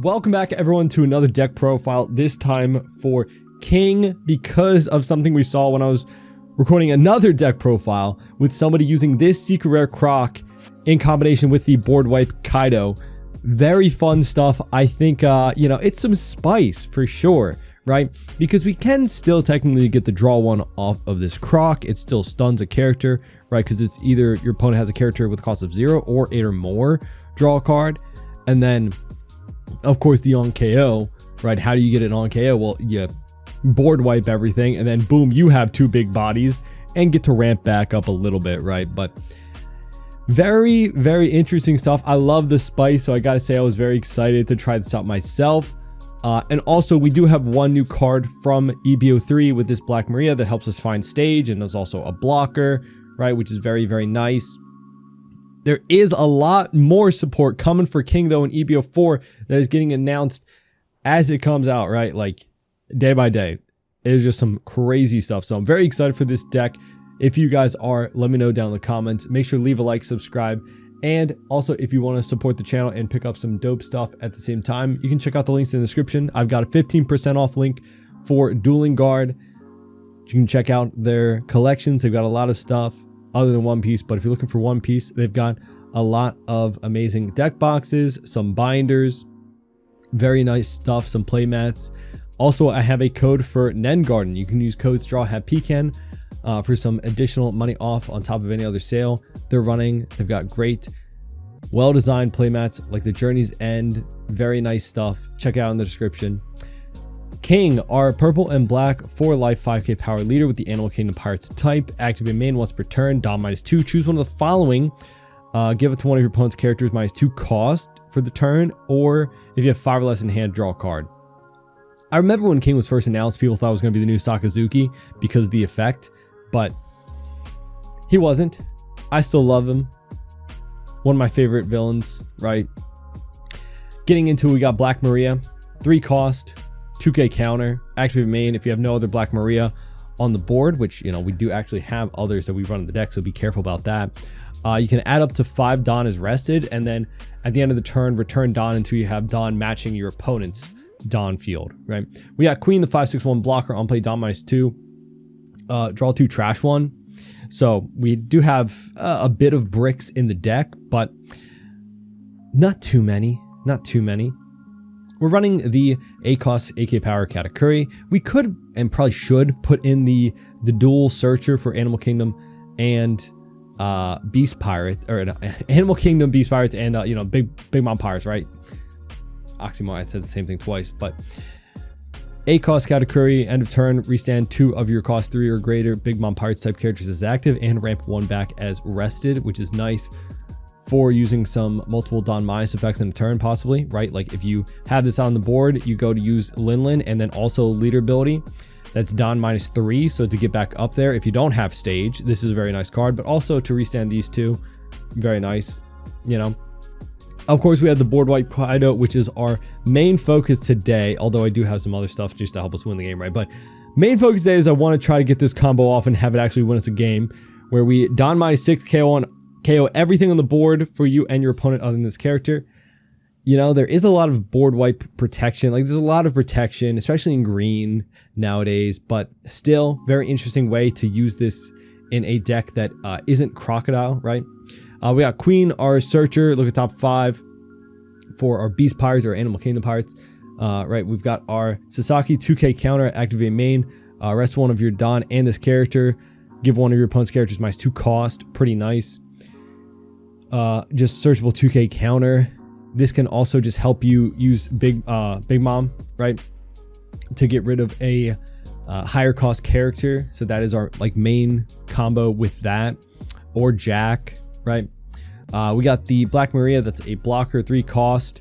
Welcome back everyone to another deck profile, this time for King, because of something we saw when I was recording another deck profile with somebody using this secret rare Croc in combination with the board wipe Kaido. Very fun stuff. I think, you know, it's some spice for sure, right? Because we can still technically get the draw one off of this Croc. It still stuns a character, right? Because it's either your opponent has a character with a cost of 0 or 8 or more, draw a card, and then of course the on KO, right? How do you get it on KO? Well, you board wipe everything and then boom, you have two big bodies and get to ramp back up a little bit, right? But very, very interesting stuff. I love the spice, so I gotta say I was very excited to try this out myself. And also we do have one new card from EBO3 with this Black Maria that helps us find stage, and there's also a blocker, right? Which is very, very nice. There is a lot more support coming for King though in EBO4 that is getting announced as it comes out, right? Like day by day. It is just some crazy stuff. So I'm very excited for this deck. If you guys are, let me know down in the comments. Make sure to leave a like, subscribe. And also if you want to support the channel and pick up some dope stuff at the same time, you can check out the links in the description. I've got a 15% off link for Dueling Guard. You can check out their collections. They've got a lot of stuff other than One Piece, but if you're looking for One Piece, they've got a lot of amazing deck boxes, some binders, very nice stuff, some play mats. Also, I have a code for Nen Garden. You can use code STRAWHATPecan for some additional money off on top of any other sale they're running. They've got great, well-designed play mats like the Journey's End. Very nice stuff. Check it out in the description. King, our purple and black 4-life 5k power leader with the Animal Kingdom Pirates type. Activate main once per turn. Dom -2. Choose one of the following. Give it to one of your opponent's characters -2 cost for the turn, or if you have 5 or less in hand, draw a card. I remember when King was first announced, people thought it was going to be the new Sakazuki because of the effect, but he wasn't. I still love him. One of my favorite villains, right? Getting into it, we got Black Maria, 3 cost. 2k counter, activate main if you have no other Black Maria on the board, which, you know, we do actually have others that we run in the deck, so be careful about that. You can add up to 5 Dawn as rested, and then at the end of the turn, return Dawn until you have Dawn matching your opponent's Dawn field, right? We got Queen, the 5/6/1 blocker, on play Dawn -2, draw 2, trash 1. So we do have a bit of bricks in the deck, but not too many, not too many. We're running the A-cost AK Power Katakuri. We could and probably should put in the dual searcher for Animal Kingdom and Beast Pirate, or Animal Kingdom, Beast Pirates, and you know, Big Mom Pirates, right? Oxymoron, I said the same thing twice, but A-cost Katakuri, end of turn, restand 2 of your cost 3 or greater Big Mom Pirates type characters as active, and ramp 1 back as rested, which is nice for using some multiple Dawn minus effects in a turn, possibly, right? Like if you have this on the board, you go to use Linlin and then also leader ability. That's Dawn -3, so to get back up there, if you don't have stage, this is a very nice card, but also to restand these 2, very nice, you know. Of course, we have the board wipe Kaido, which is our main focus today, although I do have some other stuff just to help us win the game, right? But main focus today is I want to try to get this combo off and have it actually win us a game, where we Dawn -6 KO everything on the board for you and your opponent other than this character. You know, there is a lot of board wipe protection. Like, there's a lot of protection, especially in green nowadays, but still very interesting way to use this in a deck that isn't Crocodile, right? We got Queen, our searcher. Look at top 5 for our Beast Pirates or Animal Kingdom Pirates, right? We've got our Sasaki 2k counter, activate main, rest 1 of your Dawn and this character. Give one of your opponent's characters -2 cost. Pretty nice. Just searchable 2k counter. This can also just help you use Big Mom, right, to get rid of a higher cost character. So that is our like main combo with that, or Jack, right? We got the Black Maria, that's a blocker, 3 cost.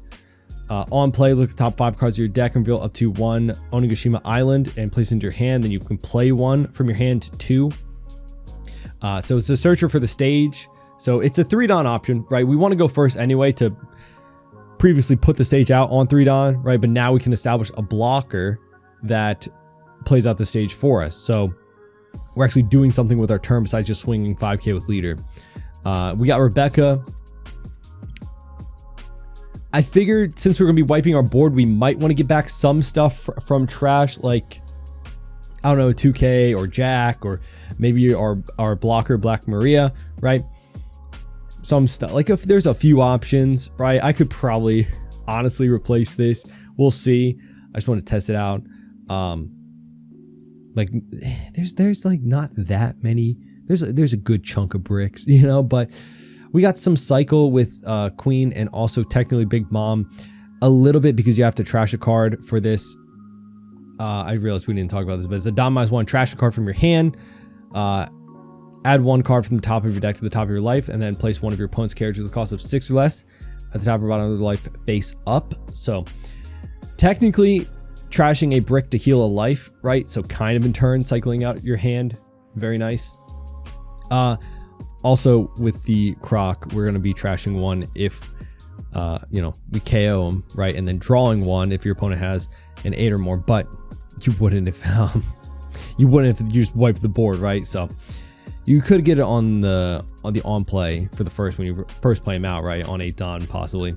On play, look at the top 5 cards of your deck and reveal up to 1 Onigashima Island and place it into your hand. Then you can play 1 from your hand to 2. So it's a searcher for the stage. So it's a 3 Dawn option, right? We want to go first anyway to previously put the stage out on 3 Dawn, right? But now we can establish a blocker that plays out the stage for us. So we're actually doing something with our turn besides just swinging 5k with leader. We got Rebecca. I figured since we're going to be wiping our board, we might want to get back some stuff from trash, like, I don't know, 2K or Jack, or maybe our blocker, Black Maria, right? Some stuff. Like, if there's a few options, right, I could probably honestly replace this. We'll see. I just want to test it out. Like, there's like not that many. There's a good chunk of bricks, you know, but we got some cycle with Queen and also technically Big Mom a little bit because you have to trash a card for this. I realized we didn't talk about this, but it's a Dominance 1. Trash a card from your hand. Add 1 card from the top of your deck to the top of your life, and then place one of your opponent's characters with a cost of 6 or less at the top or bottom of the life face up. So technically trashing a brick to heal a life, right? So kind of in turn cycling out your hand. Very nice. Also with the Croc, we're going to be trashing 1 if, you know, we KO him, right? And then drawing 1 if your opponent has an 8 or more, but you wouldn't if, you just wiped the board, right? So you could get it on the on play for the first, when you first play him out, right? On 8 Don, possibly.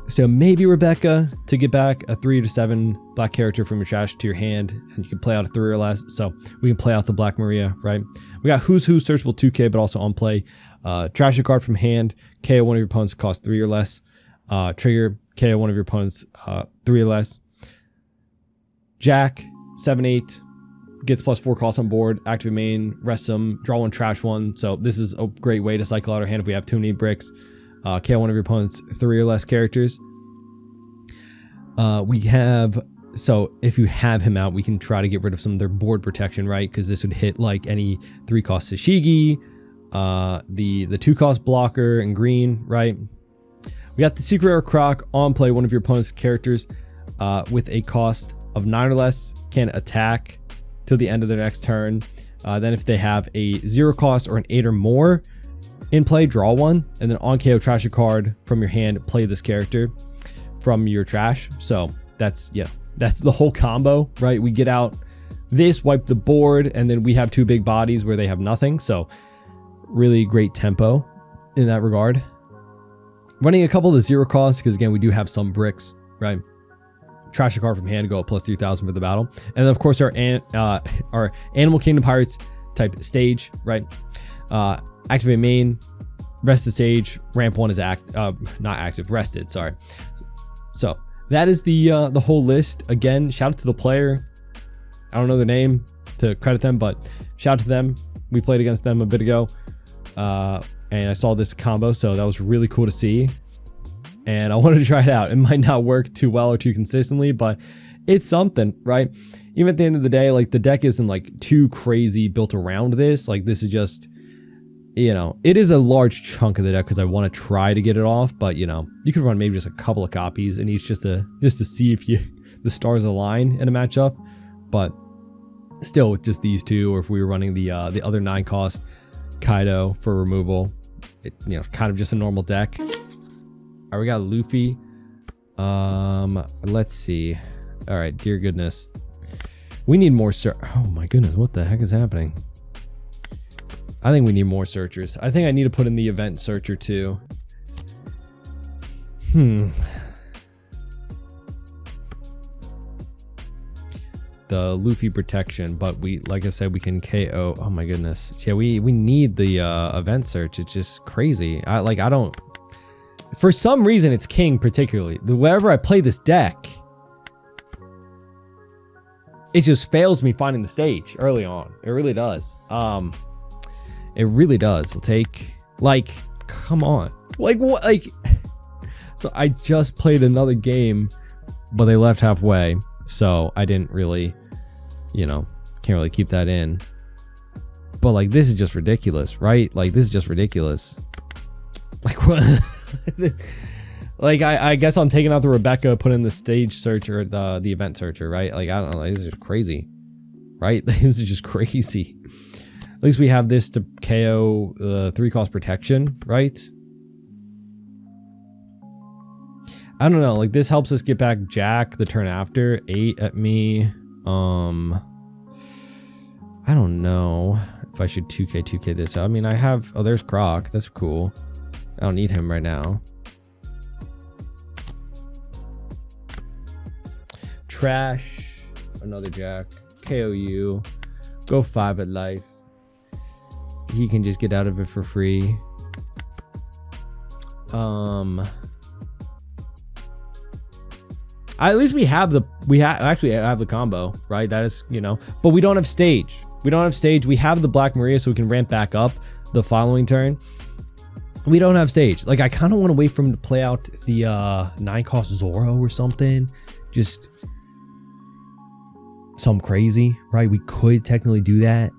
So maybe Rebecca to get back a 3 to 7 black character from your trash to your hand, and you can play out a 3 or less. So we can play out the Black Maria, right? We got Who's Who, searchable 2K, but also on play. Trash a card from hand, KO one of your opponents, cost 3 or less. Trigger, KO one of your opponents, 3 or less. Jack, 7/8, gets +4 cost on board, activate main, rest them, draw 1, trash 1. So this is a great way to cycle out our hand if we have too many bricks. KO one of your opponent's 3 or less characters. We have, so if you have him out, we can try to get rid of some of their board protection, right? Because this would hit like any 3-cost Sashigi, the 2-cost blocker in green, right? We got the Secret Rare Croc on play. One of your opponent's characters with a cost of 9 or less can attack till the end of their next turn. Then if they have a 0 cost or an 8 or more in play, draw 1, and then on KO, trash a card from your hand, play this character from your trash. So that's, yeah, that's the whole combo, right? We get out this, wipe the board, and then we have 2 big bodies where they have nothing. So really great tempo in that regard. Running a couple of the 0 costs, because again, we do have some bricks, right? Trash a card from hand to go up +3,000 for the battle. And then of course our Animal Kingdom Pirates type stage, right? Activate main, rest the stage, ramp 1 is not active, rested, sorry. So that is the whole list. Again, shout out to the player. I don't know their name to credit them, but shout out to them. We played against them a bit ago, and I saw this combo, so that was really cool to see. And I wanted to try it out. It might not work too well or too consistently, but it's something, right? Even at the end of the day, like, the deck isn't like too crazy built around this. Like, this is just, you know, it is a large chunk of the deck because I want to try to get it off, but you know, you could run maybe just a couple of copies in each just to see if the stars align in a matchup. But still, with just these 2, or if we were running the other 9-cost Kaido for removal, it, you know, kind of just a normal deck. All right, we got Luffy. Let's see. All right, dear goodness, we need more oh my goodness, what the heck is happening? I think we need more searchers. I think I need to put in the event searcher too. The Luffy protection, but we, like I said, we can KO. Oh my goodness. Yeah, we need the event search. It's just crazy. I don't, for some reason, it's King particularly. Wherever I play this deck, it just fails me finding the stage early on. It really does. It really does. We'll take, like, come on. Like, what? Like, so I just played another game, but they left halfway. So I didn't really, you know, can't really keep that in. But like, this is just ridiculous, right? Like, this is just ridiculous. Like, what? Like, I guess I'm taking out the Rebecca, put in the stage searcher, the event searcher, right? Like, I don't know. Like, this is crazy, right? This is just crazy. At least we have this to KO the 3-cost protection, right? I don't know. Like, this helps us get back Jack the turn after. 8 at me. I don't know if I should 2K this. I mean, I have, oh, there's Croc. That's cool. I don't need him right now. trash. Another jack. KOU. Go 5 at life. He can just get out of it for free. At least we have the actually have the combo, right? That is, you know, but we don't have stage. We don't have stage. We have the Black Maria, so we can ramp back up the following turn. We don't have stage. Like, I kind of want to wait for him to play out the 9-cost Zoro or something. Just some crazy, right? We could technically do that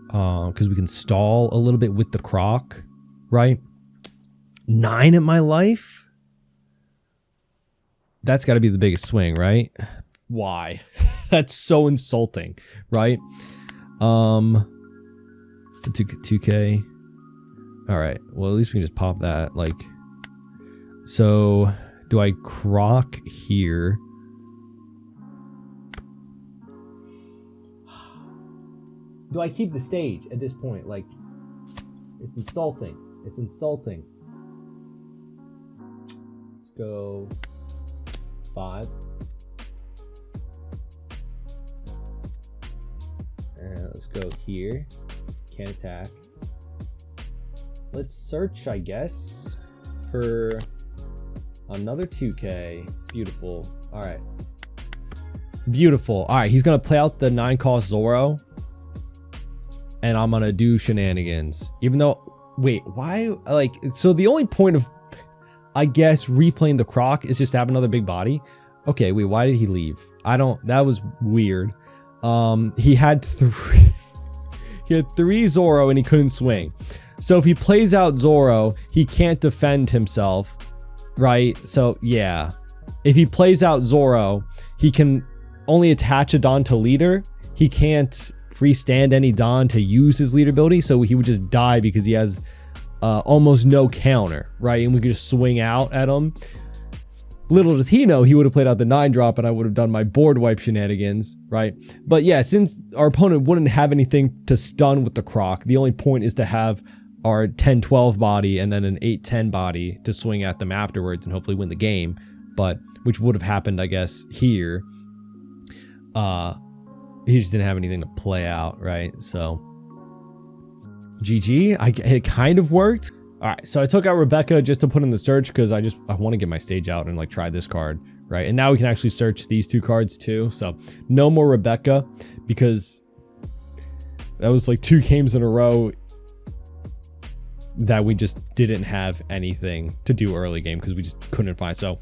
because we can stall a little bit with the Croc, right? 9 at my life. That's got to be the biggest swing, right? Why? That's so insulting, right? 2K. All right. Well, at least we can just pop that. Like, so do I Croc here? Do I keep the stage at this point? Like, it's insulting. It's insulting. Let's go 5. And let's go here. Can't attack. Let's search, I guess, for another 2K. Beautiful. All right. Beautiful. All right. He's going to play out the 9-cost Zoro. And I'm going to do shenanigans. Even though, wait, why? Like, so the only point of, I guess, replaying the Croc is just to have another big body. Okay, wait, why did he leave? I don't, that was weird. He had 3. He had 3 Zoro and he couldn't swing. So if he plays out Zoro, he can't defend himself, right? So yeah, if he plays out Zoro, he can only attach a Don to leader. He can't freestand any Don to use his leader ability, so he would just die because he has almost no counter, right? And we could just swing out at him. Little does he know, he would have played out the 9-drop and I would have done my board wipe shenanigans, right? But yeah, since our opponent wouldn't have anything to stun with the Croc, the only point is to have our 10-12 body and then an 8-10 body to swing at them afterwards and hopefully win the game. But which would have happened, I guess, here. He just didn't have anything to play out, right? So GG. It kind of worked. All right, so I took out Rebecca just to put in the search because I want to get my stage out and like try this card, right? And now we can actually search these 2 cards too. So no more Rebecca because that was like 2 games in a row that we just didn't have anything to do early game because we just couldn't find. So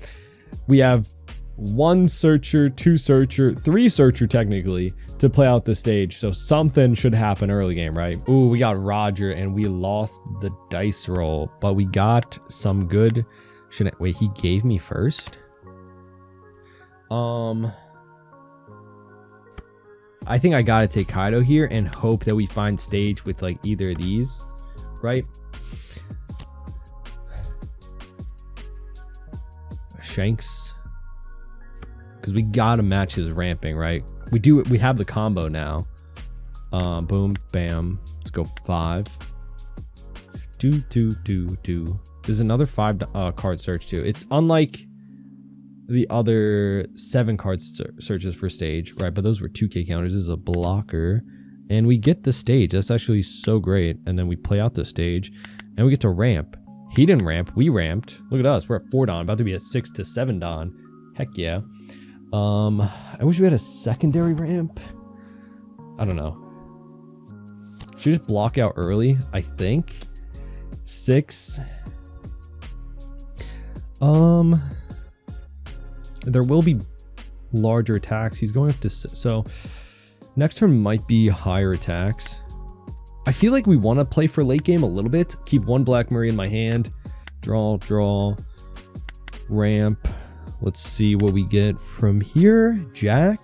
we have 1 searcher, 2 searcher, 3 searcher technically to play out the stage. So something should happen early game, right? Ooh, we got Roger and we lost the dice roll, but we got some good. Wait, he gave me first? I think I gotta take Kaido here and hope that we find stage with like either of these, right? Shanks. Because we gotta match his ramping, right? We have the combo now. Boom, bam. Let's go 5. 2, 2, 2, 2. There's another 5 card search too. It's unlike the other 7 card searches for stage, right? But those were 2K counters. This is a blocker. And we get the stage. That's actually so great. And then we play out the stage and we get to ramp. He didn't ramp. We ramped. Look at us. We're at 4 Don. About to be at 6 to 7 Don. Heck yeah. I wish we had a secondary ramp. I don't know. Should just block out early, I think. 6. There will be larger attacks. He's going up to, so next turn might be higher attacks. I feel like we want to play for late game a little bit. Keep 1 Black Murray in my hand. Draw, ramp. Let's see what we get from here. Jack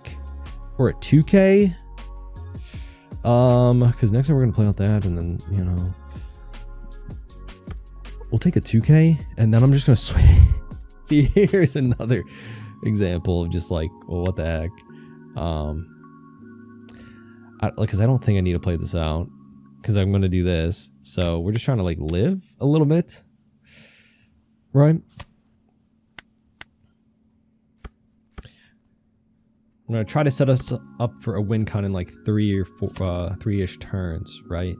or a 2K. Because next time we're gonna play out that, and then you know we'll take a 2K, and then I'm just gonna swing. See, here's another example of just like, well, what the heck. Because I don't think I need to play this out because I'm gonna do this. So we're just trying to like live a little bit, right? I'm gonna try to set us up for a win con in like 3 or 4, 3-ish turns, right?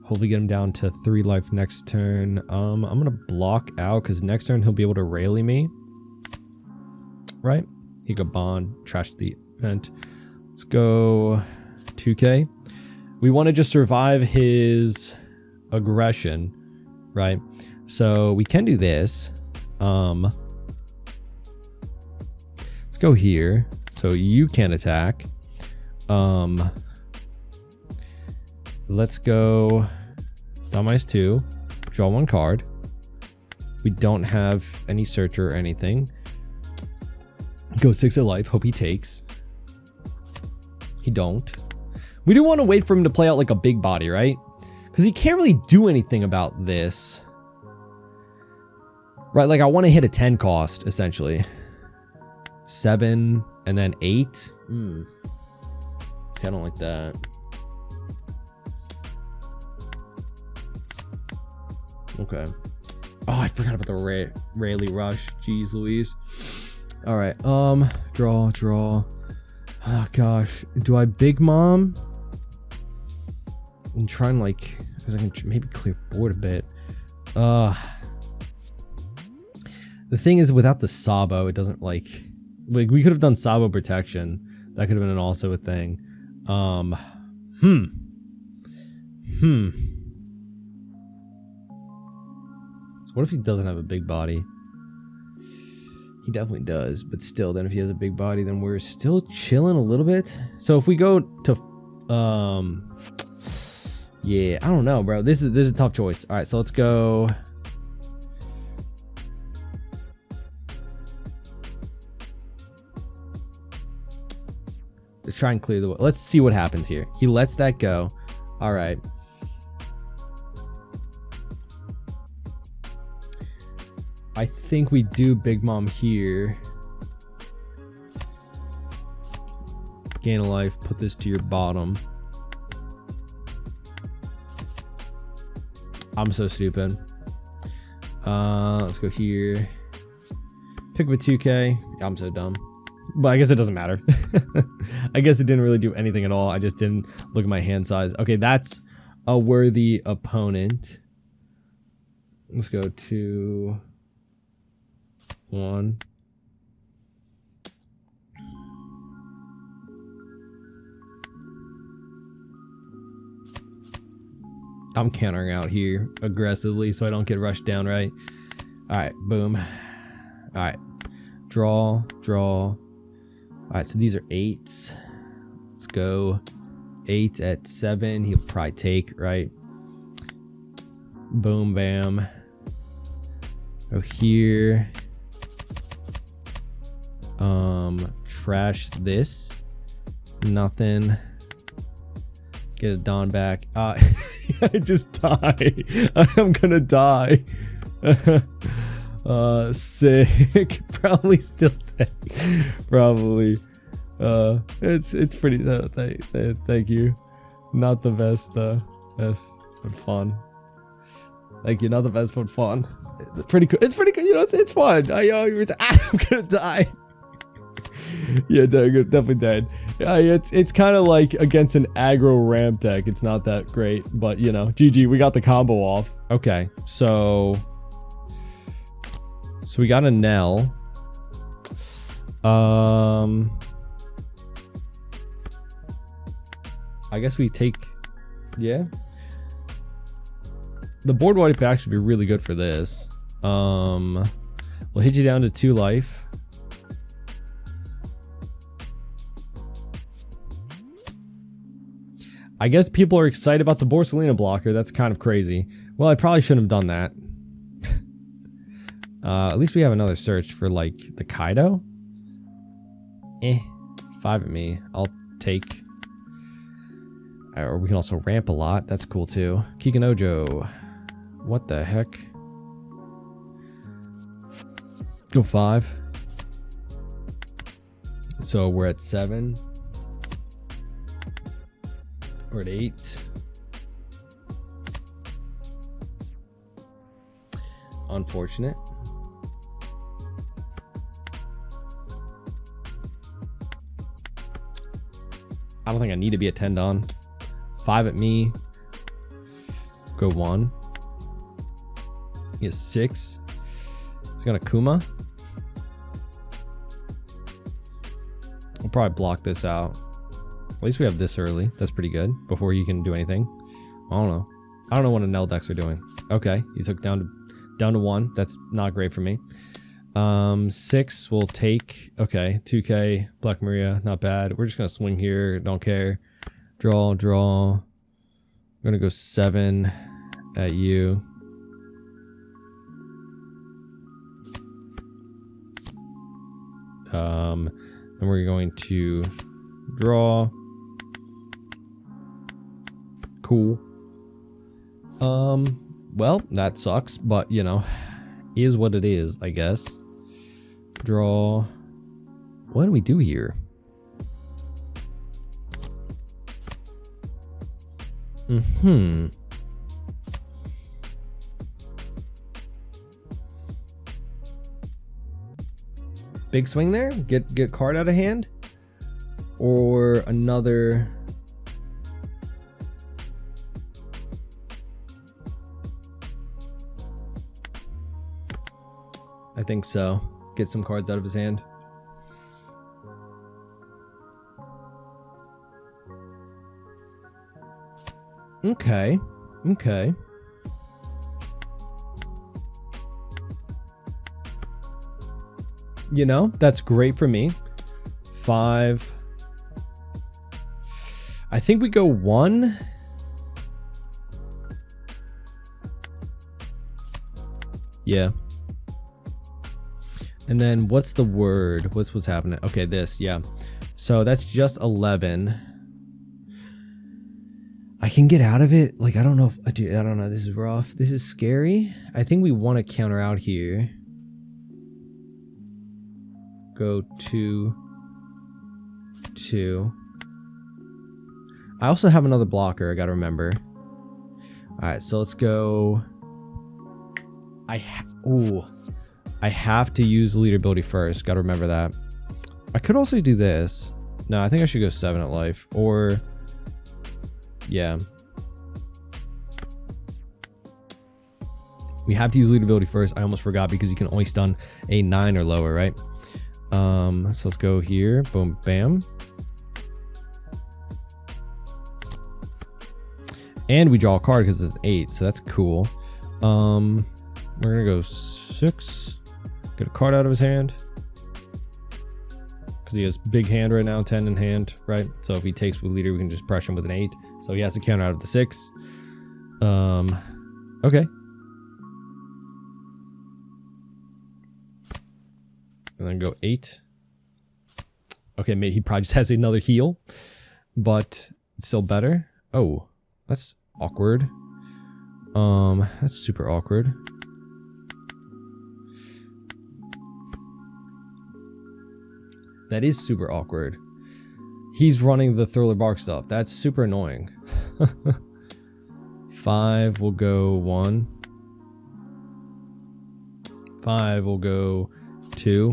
Hopefully get him down to 3 life next turn. I'm gonna block out because next turn he'll be able to rally me, right? He could bond, trash the event. Let's go 2K. We want to just survive his aggression, right? So we can do this. Let's go here. So you can attack. Let's go -2. Draw 1 card. We don't have any searcher or anything. Go 6 of life. Hope he takes. He don't. We do want to wait for him to play out like a big body, right? Because he can't really do anything about this. Right, like I want to hit a 10 cost, essentially. 7 and then 8. See, I don't like that. Okay. Oh, I forgot about the Rayleigh Rush. Jeez Louise. All right. Draw. Oh gosh. Do I Big Mom? I'm trying like, because I can maybe clear board a bit. The thing is, without the Sabo, it doesn't like we could have done Sabo protection. That could have been also a thing. So what if he doesn't have a big body? He definitely does, but still, then if he has a big body, then we're still chilling a little bit. So if we go to, yeah, I don't know, bro. This is a tough choice. All right, so let's go. Let's try and clear the way. Let's see what happens here. He lets that go. All right. I think we do Big Mom here. Gain a life. Put this to your bottom. I'm so stupid. Let's go here. Pick up a 2K. I'm so dumb. But I guess it doesn't matter. I guess it didn't really do anything at all. I just didn't look at my hand size. Okay, that's a worthy opponent. Let's go to 1. I'm countering out here aggressively so I don't get rushed down, right? All right, boom. All right, draw. All right, so these are 8s. Let's go 8 at 7. He'll probably take, right? Boom, bam. Go here. Trash this. Nothing. Get a Dawn back. I just die. I'm gonna die. Sick. Probably still dead. Probably. It's pretty. Thank you. Not the best though. Best but fun. Thank you. Not the best but fun. It's pretty cool. It's pretty good. You know, it's fun. I'm gonna die. Yeah, definitely dead. Yeah, it's kind of like against an aggro ramp deck. It's not that great, but you know, GG. We got the combo off. Okay, so we got a Nell. I guess we take, yeah. The board wipe actually be really good for this. We'll hit you down to 2 life. I guess people are excited about the Borsalino blocker. That's kind of crazy. Well, I probably shouldn't have done that. At least we have another search for like the Kaido. 5 at me. I'll take. Or we can also ramp a lot. That's cool too. Kikanojo. What the heck? Go 5. So we're at 7. We're at 8. Unfortunate. I don't think I need to be at 10 done. 5 at me. Go 1. He has 6. He's got a Kuma. We'll probably block this out. At least we have this early. That's pretty good. Before you can do anything. I don't know. I don't know what a Nell decks are doing. Okay, he took down to 1. That's not great for me. 6 will take. Okay, 2k. Black Maria, not bad. We're just gonna swing here. Don't care. Draw. I'm gonna go 7 at you. And we're going to draw. Cool. Well, that sucks, but you know, is what it is, I guess. Draw. What do we do here? Big swing there? Get card out of hand? Or another... I think so. Get some cards out of his hand. Okay. You know, that's great for me. 5. I think we go 1. Yeah. And then what's the word? What's happening? Okay, this, yeah. So that's just 11. I can get out of it. Like, I don't know. I don't know. This is rough. This is scary. I think we want to counter out here. Go 2, 2. I also have another blocker. I got to remember. All right, so let's go. I have to use leader ability first. Got to remember that. I could also do this. No, I think I should go 7 at life. Or, yeah. We have to use leader ability first. I almost forgot because you can only stun a 9 or lower, right? So let's go here. Boom, bam. And we draw a card because it's an 8, so that's cool. We're gonna go 6. Get a card out of his hand. Because he has big hand right now, 10 in hand, right? So if he takes with leader, we can just pressure him with an 8. So he has to counter out of the 6. Okay. And then go 8. Okay, maybe he probably just has another heal. But it's still better. Oh, that's awkward. That's super awkward. That is super awkward. He's running the Thriller Bark stuff. That's super annoying. 5 will go 1. 5 will go 2.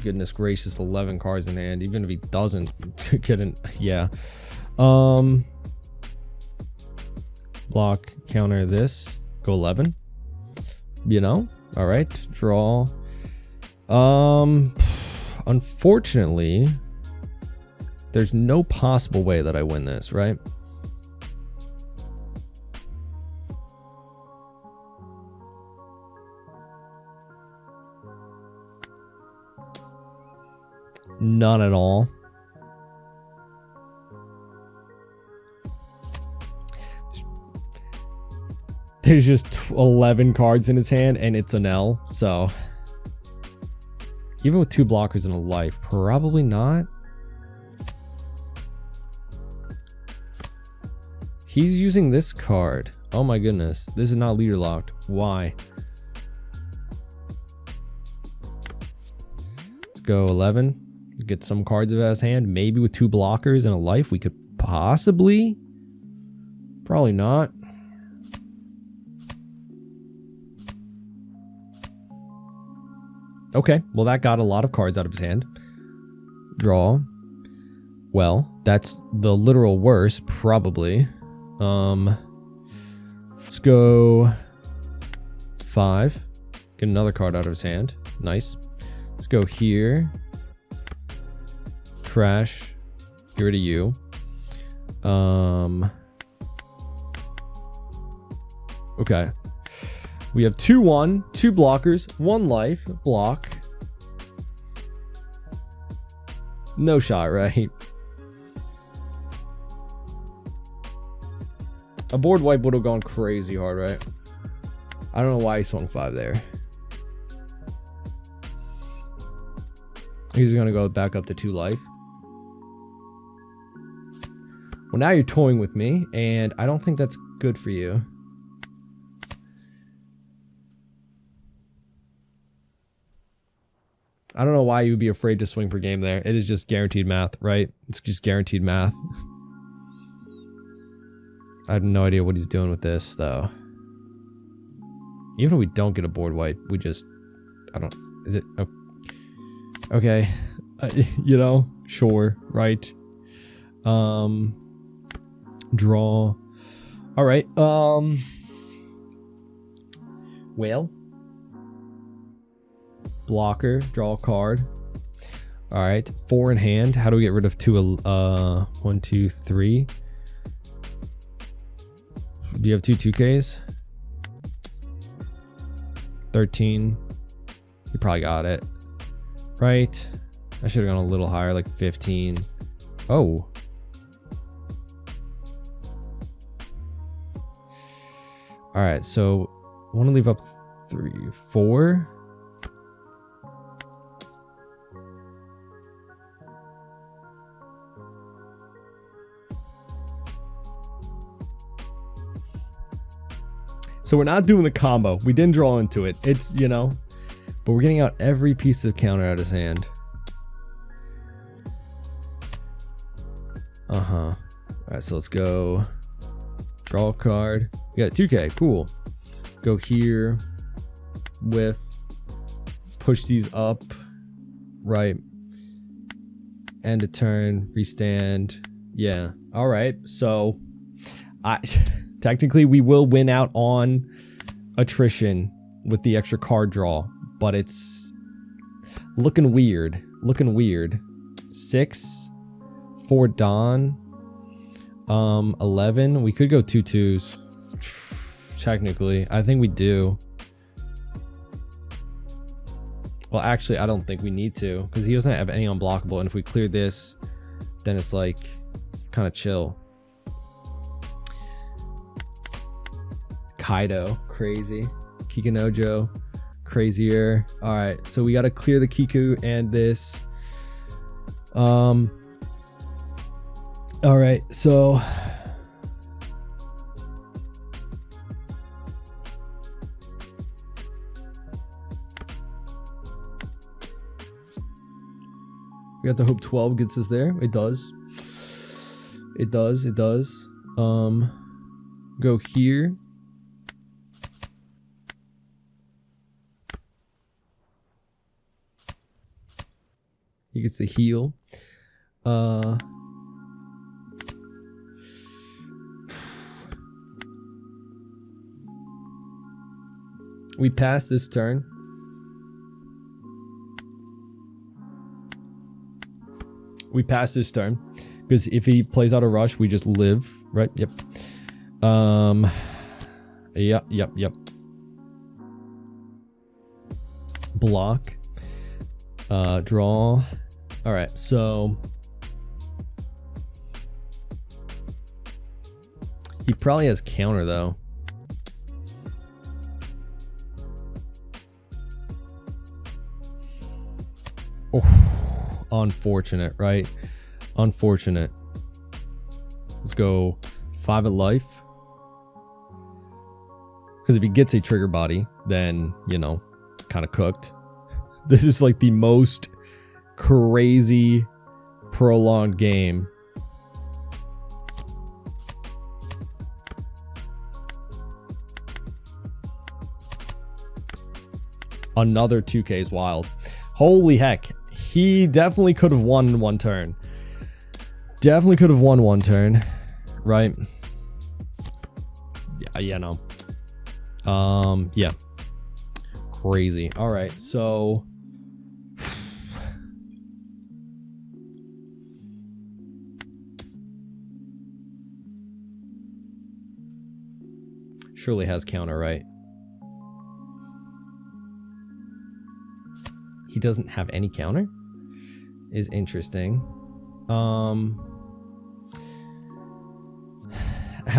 Goodness gracious, 11 cards in hand. Even if he doesn't get an... Yeah. Block, counter this. Go 11. You know? Alright. Draw. Unfortunately, there's no possible way that I win this, right? None at all. There's just 11 cards in his hand and it's an L, so even with 2 blockers and a life, probably not. He's using this card. Oh my goodness, this is not leader locked. Why? Let's go 11. Get some cards out of his hand. Maybe with 2 blockers and a life, we could possibly. Probably not. Okay, well that got a lot of cards out of his hand. Draw. Well, that's the literal worst, probably. Let's go 5. Get another card out of his hand. Nice. Let's go here. Trash. Get rid of you. Okay. We have 2/1, 2 blockers, 1 life, block. No shot, right? A board wipe would have gone crazy hard, right? I don't know why he swung 5 there. He's gonna go back up to 2 life. Well, now you're toying with me, and I don't think that's good for you. I don't know why you would be afraid to swing for game there. It is just guaranteed math, right? It's just guaranteed math. I have no idea what he's doing with this, though. Even if we don't get a board wipe, we just... I don't... Is it... Oh, okay. You know? Sure. Right. Draw. Alright. Whale. Blocker. Draw a card. Alright. 4 in hand. How do we get rid of 2? 1, 2, 3. Do you have 2 2Ks? 13. You probably got it. Right. I should have gone a little higher, like 15. Oh. Alright, so I want to leave up 3, 4. So we're not doing the combo. We didn't draw into it. It's, you know, but we're getting out every piece of counter out of his hand. All right, so let's go draw a card. We got a 2K. Cool. Go here. Whiff. Push these up. Right. End a turn. Restand. Yeah. All right. So technically, we will win out on attrition with the extra card draw, but it's looking weird. Looking weird. 6 for Don. 11. We could go 2 2s. Technically, I think we do. Well, actually, I don't think we need to because he doesn't have any unblockable, and if we clear this, then it's like kind of chill. Kaido, crazy. Kikunojo, crazier. All right, so we got to clear the Kiku and this. All right, so we got to hope 12 gets us there. It does. It does. It does. Go here. He gets the heal. We pass this turn. We pass this turn because if he plays out a rush, we just live, right? Yep. Yep. Block. Draw. All right, so he probably has counter though. Oh, unfortunate, right? Unfortunate. Let's go 5 at life. Because if he gets a trigger body, then, you know, kind of cooked. This is like the most crazy prolonged game. another 2k is wild. Holy heck. He definitely could have won in one turn. Definitely could have won one turn. Right? Yeah, no. Yeah. Crazy. All right, so surely has counter, right? He doesn't have any counter? Is interesting. How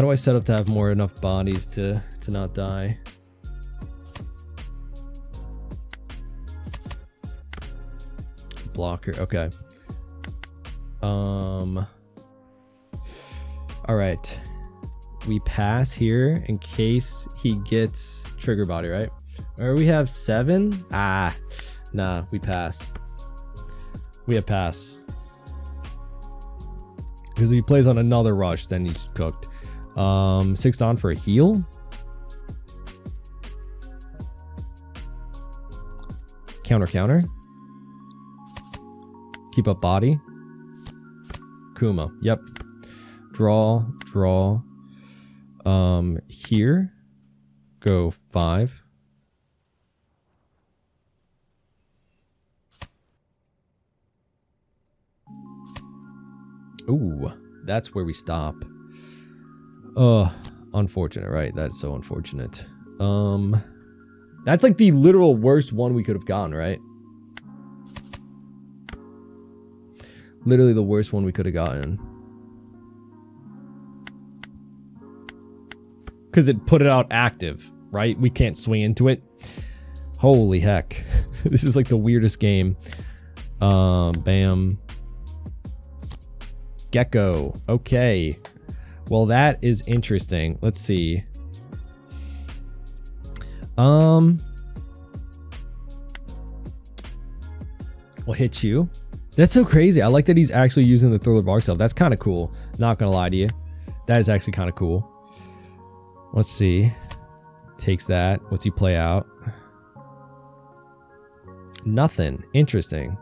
do I set up to have enough bodies to not die? Blocker, okay. All right. We pass here in case he gets trigger body, right? Or we have 7? Ah, nah, we pass. We have pass. Because if he plays on another rush, then he's cooked. 6 on for a heal. Counter. Keep up body. Kuma. Yep. Draw. Here. Go 5. Ooh, that's where we stop. Unfortunate, right? That's so unfortunate. That's like the literal worst one we could have gotten, right? Literally the worst one we could have gotten. Because it put it out active, right? We can't swing into it. Holy heck. This is like the weirdest game. Bam. Gecko. Okay. Well, that is interesting. Let's see. We'll hit you. That's so crazy. I like that he's actually using the Thriller Bark Self. That's kind of cool. Not gonna lie to you. That is actually kind of cool. Let's see. Takes that. What's he play out? Nothing. Interesting.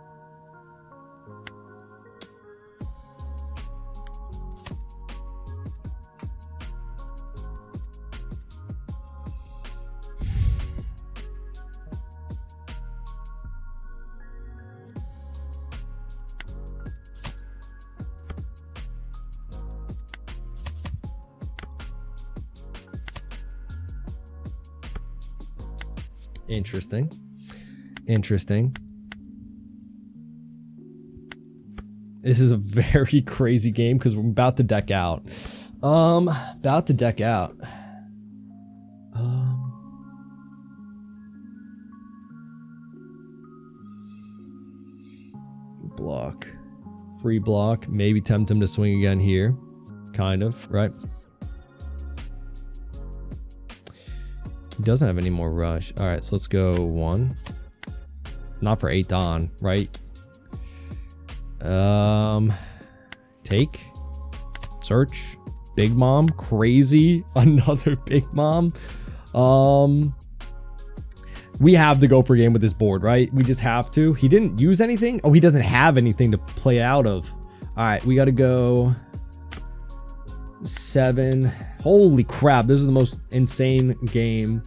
Interesting. This is a very crazy game because we're about to deck out. Block. Free block. Maybe tempt him to swing again here. Kind of, right? He doesn't have any more rush. All right, so let's go 1. Not for 8 Dawn, right? Take. Search. Big Mom. Crazy. Another Big Mom. We have to go for a game with this board, right? We just have to. He didn't use anything. Oh, he doesn't have anything to play out of. All right, we got to go 7. Holy crap, this is the most insane game.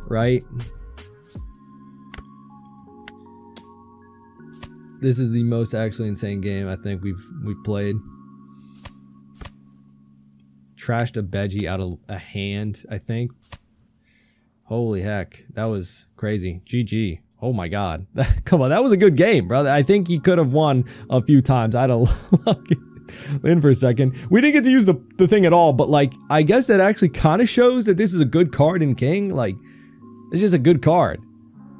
Right? This is the most actually insane game I think we've played. Trashed a Veggie out of a hand, I think. Holy heck, that was crazy. GG. Oh my god. Come on, that was a good game, brother. I think he could have won a few times. I had a lucky in for a second. We didn't get to use the thing at all, but like I guess that actually kind of shows that this is a good card in King. Like it's just a good card,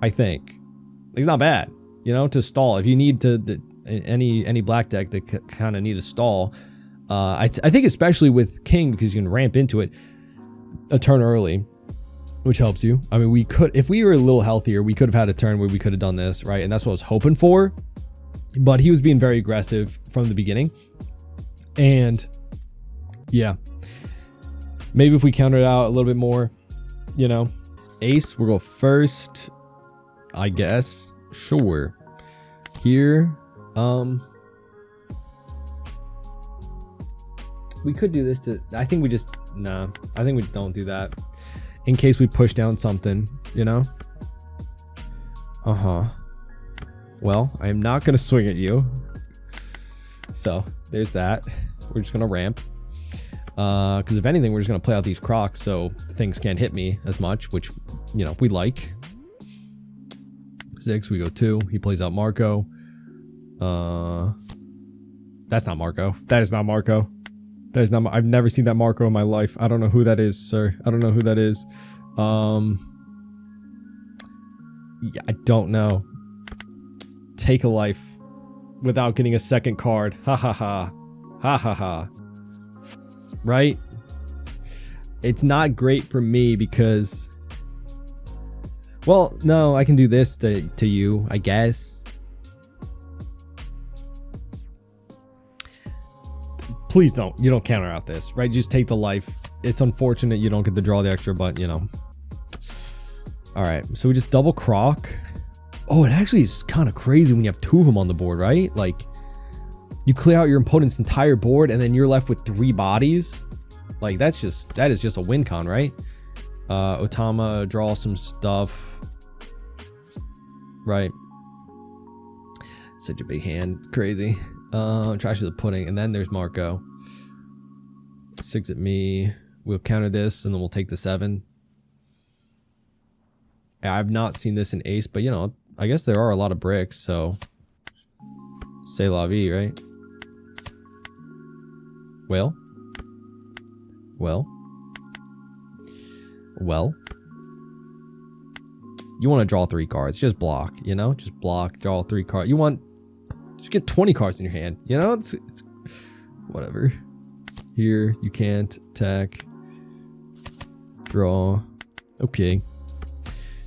I think. Like, it's not bad, you know, to stall if you need to any black deck that kind of need a stall. I think especially with King because you can ramp into it a turn early, which helps you. I mean, we could, if we were a little healthier, we could have had a turn where we could have done this, right? And that's what I was hoping for. But he was being very aggressive from the beginning. And yeah, maybe if we countered out a little bit more, you know, Ace, we'll go first, I guess. Sure. Here, we could do this to, I think we just, nah, I think we don't do that. In case we push down something, you know? Well, I am not going to swing at you. So, there's that. We're just going to ramp. Because if anything, we're just going to play out these crocs so things can't hit me as much, which, you know, we like. 6, we go 2. He plays out Marco. That's not Marco. That is not Marco. That is not. I've never seen that Marco in my life. I don't know who that is, sir. I don't know who that is. Yeah, I don't know. Take a life without getting a second card. Ha ha ha. Ha ha ha. Right? It's not great for me because, well, no, I can do this to you, I guess. Please don't. You don't counter out this, right? Just take the life. It's unfortunate you don't get to draw the extra, but, you know. All right, so we just double croc. Oh, it actually is kind of crazy when you have 2 of them on the board, right? Like, you clear out your opponent's entire board, and then you're left with 3 bodies. Like, that is just a win con, right? Otama, draw some stuff. Right. Such a big hand. Crazy. Trash the pudding. And then there's Marco. 6 at me. We'll counter this, and then we'll take the 7. I've not seen this in Ace, but, you know, I guess there are a lot of bricks, so c'est la vie, right? Well. You want to draw 3 cards. Just block, you know? Just block, draw 3 cards. You want... Just get 20 cards in your hand, you know? It's whatever. Here, you can't attack. Draw. Okay.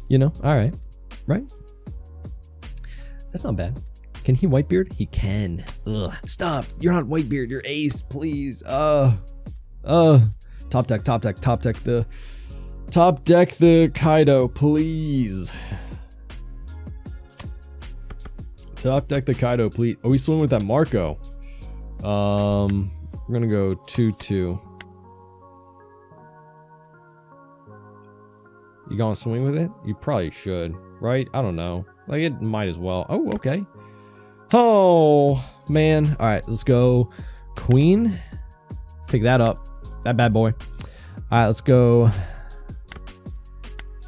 You know, alright. Right? That's not bad. Can he Whitebeard? He can. Ugh. Stop. You're not Whitebeard. You're Ace, please. Top deck the Kaido, please. Top deck the Kaido, please. Oh, we swing with that Marco. We're gonna go 2-2. You gonna swing with it? You probably should, right? I don't know. Like, it might as well. Oh, okay. Oh, man. All right, let's go. Queen. Pick that up. That bad boy. All right, let's go.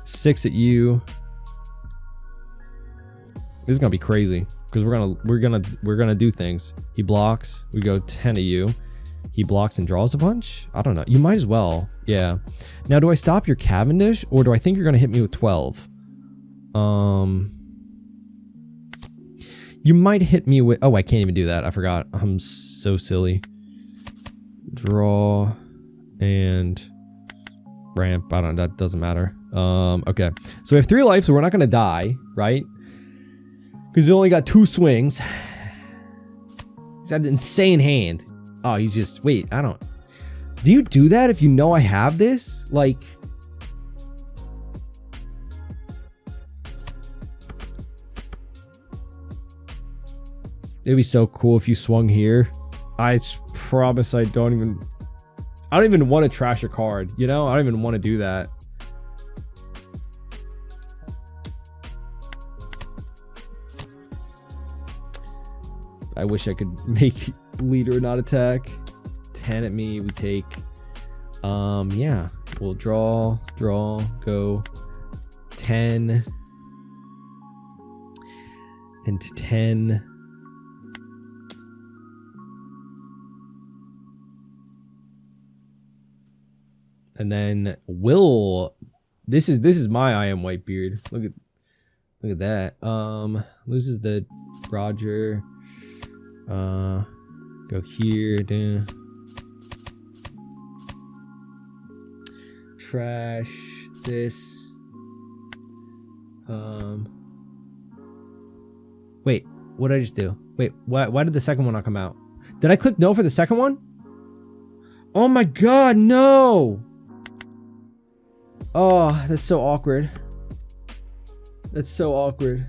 6 at you. This is gonna be crazy because we're gonna do things. He blocks. We go 10 at you. He blocks and draws a bunch. I don't know. You might as well. Yeah. Now, do I stop your Cavendish or do I think you're gonna hit me with 12? You might hit me with... Oh, I can't even do that. I forgot. I'm so silly. Draw and ramp. I don't know. That doesn't matter. Okay. So we have 3 life, so we're not going to die, right? Because he only got 2 swings. He's got an insane hand. Oh, he's just... Wait, I don't... Do you do that if you know I have this? Like... It'd be so cool if you swung here. I promise I don't even want to trash a card, you know? I don't even want to do that. I wish I could make leader not attack. 10 at me, we take. Yeah. We'll draw, go 10 and 10. And then this is my I am Whitebeard. Look at that. Loses the Roger. Go here, down. Trash this. Wait, what did I just do? Wait, why did the second one not come out? Did I click no for the second one? Oh my god, no! Oh, that's so awkward. That's so awkward.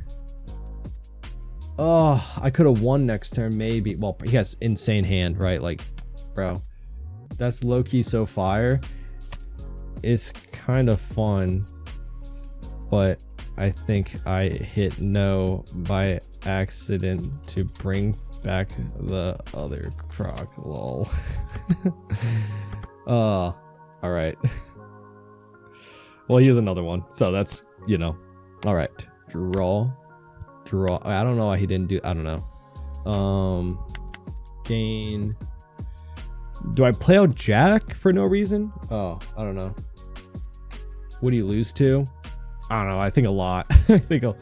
Oh, I could have won next turn, maybe. Well, he has insane hand, right? Like, bro, that's low-key so fire. It's kind of fun, but I think I hit no by accident to bring back the other croc. Lol. All right. Well, here's another one. So that's, you know. All right. Draw. I don't know why he didn't do. I don't know. Gain. Do I play out Jack for no reason? Oh, I don't know. What do you lose to? I don't know. I think a lot. I think a lot.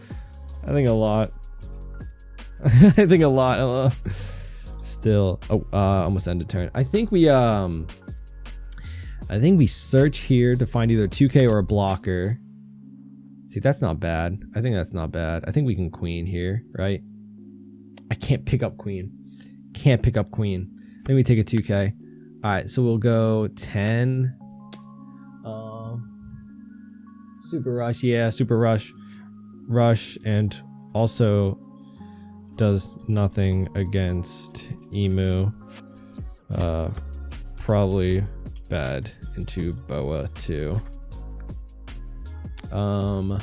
I think a lot. Still. Oh, almost ended turn. I think we search here to find either 2K or a blocker. See, that's not bad. I think that's not bad. I think we can queen here, right? I can't pick up queen. Can't pick up queen. Then we take a 2K. All right, so we'll go 10. Super rush, yeah, super rush. Rush, and also does nothing against Emu. Probably bad into Boa too. Do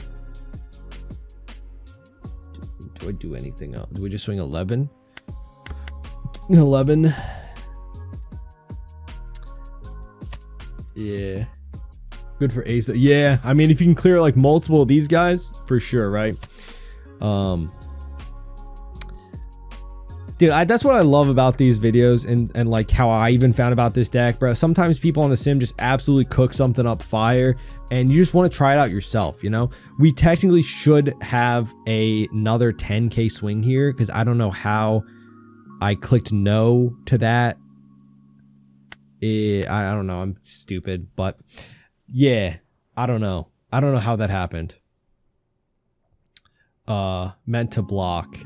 I do anything else? Do we just swing 11? 11. Yeah. Good for ace. Yeah, I mean, if you can clear like multiple of these guys, for sure, right? Dude, that's what I love about these videos and like how I even found about this deck, bro. Sometimes people on the sim just absolutely cook something up fire and you just want to try it out yourself, you know? We technically should have another 10K swing here because I don't know how I clicked no to that. I don't know. I'm stupid, but yeah, I don't know. I don't know how that happened. Meant to block.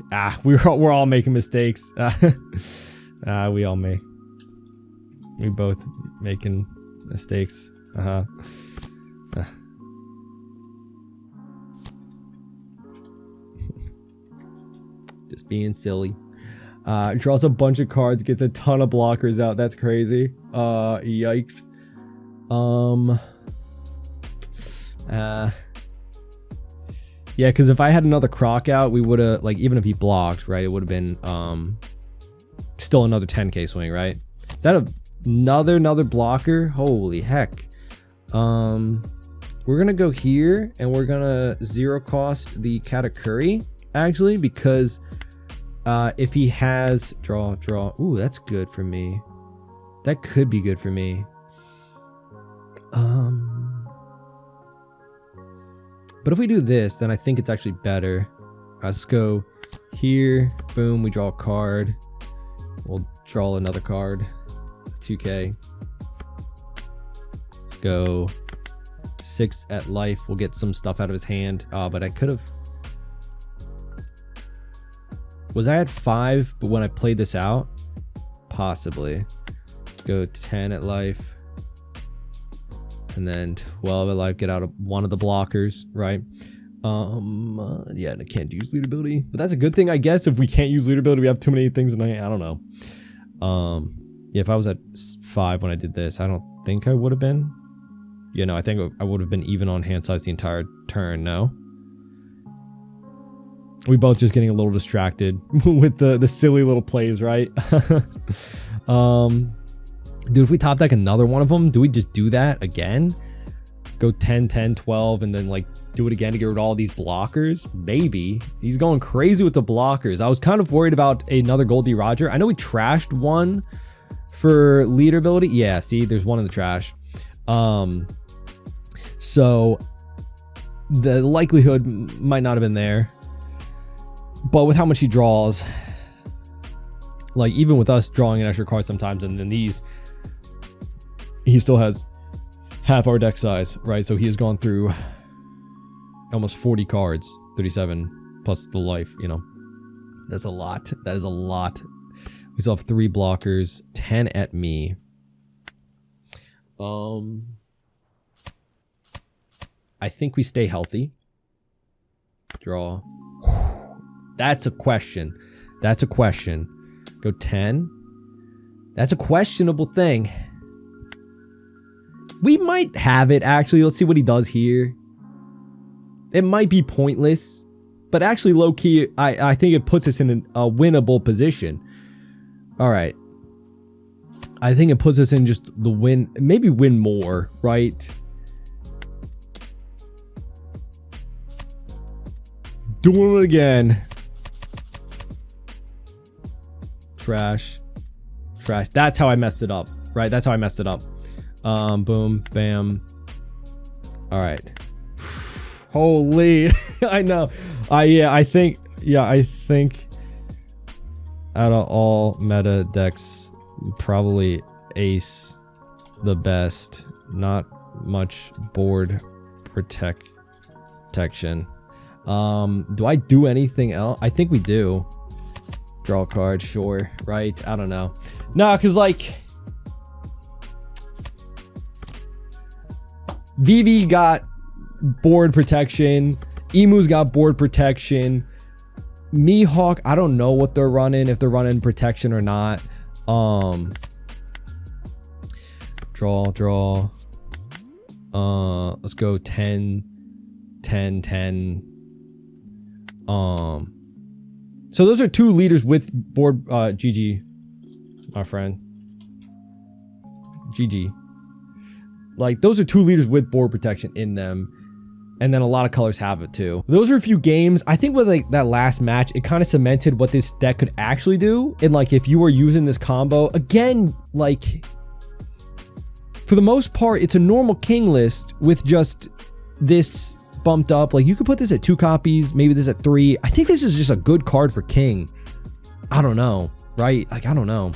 We're all making mistakes. We all make. We both making mistakes. Just being silly. Draws a bunch of cards, gets a ton of blockers out. That's crazy. Yikes. Yeah, because if I had another croc out, we would have, like, even if he blocked, right, it would have been still another 10K swing, right? Is that another blocker? Holy heck. We're gonna go here and we're gonna zero cost the Katakuri, actually, because if he has draw. Ooh, that's good for me. That could be good for me. But if we do this, then I think it's actually better. Let's go here. Boom, we draw a card. We'll draw another card. 2K. Let's go 6 at life. We'll get some stuff out of his hand. But I could have... Was I at 5 but when I played this out? Possibly. Let's go 10 at life. And then 12 at life, get out of one of the blockers, right? Yeah, and I can't use lead ability. But that's a good thing, I guess. If we can't use lead ability, we have too many things in the hand. I don't know. Yeah, if I was at 5 when I did this, I don't think I would have been. You know, I think I would have been even on hand size the entire turn, no? We both just getting a little distracted with the silly little plays, right? Dude, if we top deck another one of them, do we just do that again? Go 10, 10, 12, and then like do it again to get rid of all these blockers? Maybe. He's going crazy with the blockers. I was kind of worried about another Goldie Roger. I know we trashed one for leader ability. Yeah, see, there's one in the trash. So the likelihood might not have been there. But with how much he draws, like even with us drawing an extra card sometimes, and then these, he still has half our deck size, right? So he has gone through almost 40 cards, 37 plus the life, you know. That's a lot. That is a lot. We still have 3 blockers, 10 at me. I think we stay healthy. Draw. That's a question. That's a question. Go 10. That's a questionable thing. We might have it, actually. Let's see what he does here. It might be pointless, but actually, low-key, I think it puts us in a winnable position. All right. I think it puts us in just the win, maybe win more, right? Doing it again. Trash. Trash. That's how I messed it up, right? That's how I messed it up. Boom, bam. All right. Holy. I know. I think out of all meta decks, probably Ace the best. Not much board protection. Do I do anything else? I think we do. Draw a card, sure, right? I don't know. No, because like Vivi got board protection, Emu's got board protection, Mihawk, I don't know what they're running, if they're running protection or not. Draw. Let's go 10 10 10. So those are two leaders with board GG, my friend. GG. Like, those are two leaders with board protection in them. And then a lot of colors have it too. Those are a few games. I think with like that last match, it kind of cemented what this deck could actually do. And like, if you were using this combo, again, like, for the most part, it's a normal king list with just this bumped up. Like, you could put this at 2 copies, maybe this at 3. I think this is just a good card for king. I don't know, right? Like, I don't know.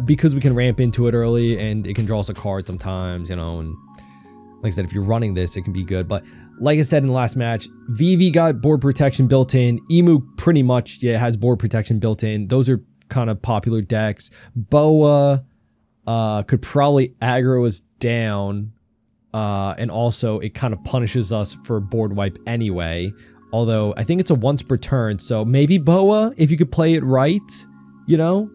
Because we can ramp into it early and it can draw us a card sometimes, you know, and like I said, if you're running this, it can be good. But like I said in the last match, Vivi got board protection built in. Emu pretty much, yeah, has board protection built in. Those are kind of popular decks. Boa could probably aggro us down. And also, it kind of punishes us for board wipe anyway. Although, I think it's a once per turn. So maybe Boa, if you could play it right, you know?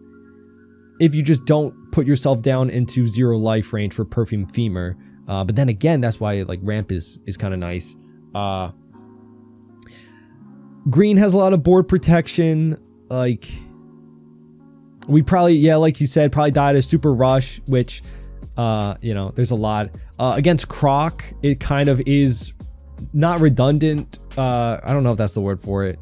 If you just don't put yourself down into 0 life range for Perfume Femur. But then again, that's why like ramp is kind of nice. Green has a lot of board protection. Like, we probably, yeah, like you said, probably died a super rush, which, you know, there's a lot. Against Croc, it kind of is not redundant. I don't know if that's the word for it.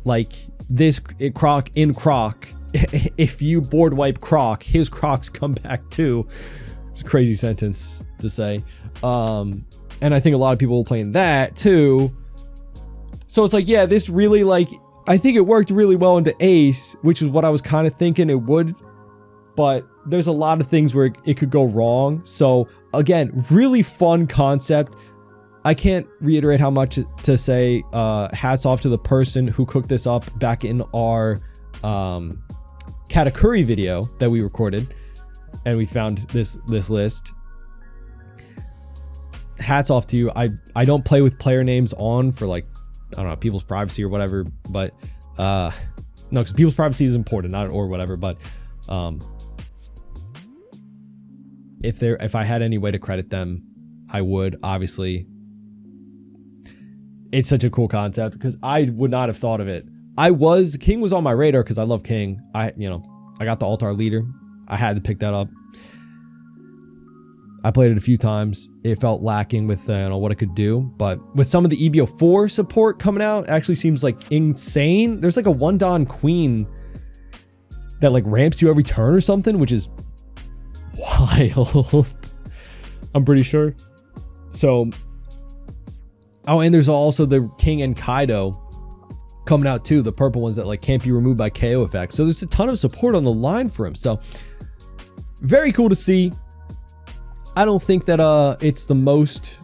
Like, this Croc in Croc, if you board wipe Croc, his Crocs come back too. It's a crazy sentence to say. And I think a lot of people were playing that too. So it's like, yeah, this really, like, I think it worked really well into Ace, which is what I was kind of thinking it would. But there's a lot of things where it could go wrong. So again, really fun concept. I can't reiterate how much to say. Hats off to the person who cooked this up back in our Katakuri video that we recorded. And we found this list. Hats off to you. I don't play with player names on for, like, I don't know, people's privacy or whatever. But no, because people's privacy is important, not or whatever. But if I had any way to credit them, I would. Obviously, it's such a cool concept because I would not have thought of it. King was on my radar because I love King. I got the Altar Leader. I had to pick that up. I played it a few times. It felt lacking with what it could do, but with some of the EBO4 support coming out, it actually seems like insane. There's like a 1-Don Queen that like ramps you every turn or something, which is wild. I'm pretty sure. So, oh, and there's also the King and Kaido coming out too, the purple ones that like can't be removed by KO effects. So there's a ton of support on the line for him. So very cool to see. I don't think that it's the most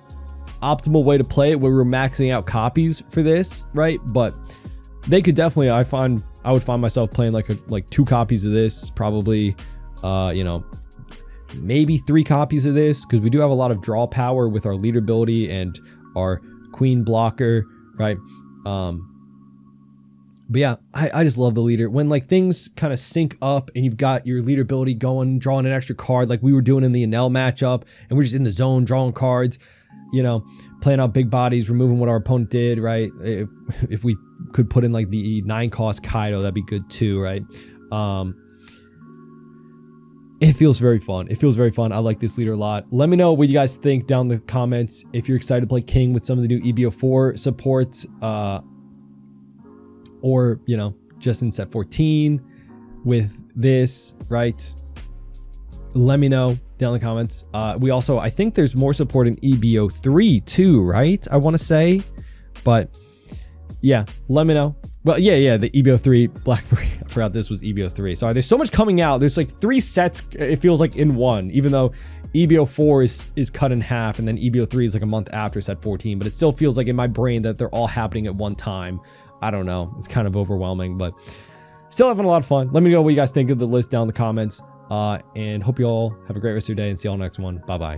optimal way to play it where we're maxing out copies for this, right? But they could definitely, I would find myself playing like 2 copies of this, probably, you know, maybe 3 copies of this, because we do have a lot of draw power with our leader ability and our queen blocker, right? But yeah, I just love the leader. When like things kind of sync up and you've got your leader ability going, drawing an extra card like we were doing in the Enel matchup, and we're just in the zone drawing cards, you know, playing out big bodies, removing what our opponent did, right? If we could put in like the 9-cost Kaido, that'd be good too, right? It feels very fun. It feels very fun. I like this leader a lot. Let me know what you guys think down in the comments. If you're excited to play King with some of the new EBO4 supports, or, you know, just in set 14 with this, right? Let me know down in the comments. We also, I think there's more support in EBO3 too, right? I want to say, but yeah, let me know. Well, yeah, the EBO3 Blackberry. I forgot this was EBO3. Sorry, there's so much coming out. There's like 3 sets, it feels like, in one, even though EBO4 is cut in half, and then EBO3 is like a month after set 14, but it still feels like in my brain that they're all happening at one time. I don't know. It's kind of overwhelming, but still having a lot of fun. Let me know what you guys think of the list down in the comments, and hope you all have a great rest of your day, and see you all next one. Bye-bye.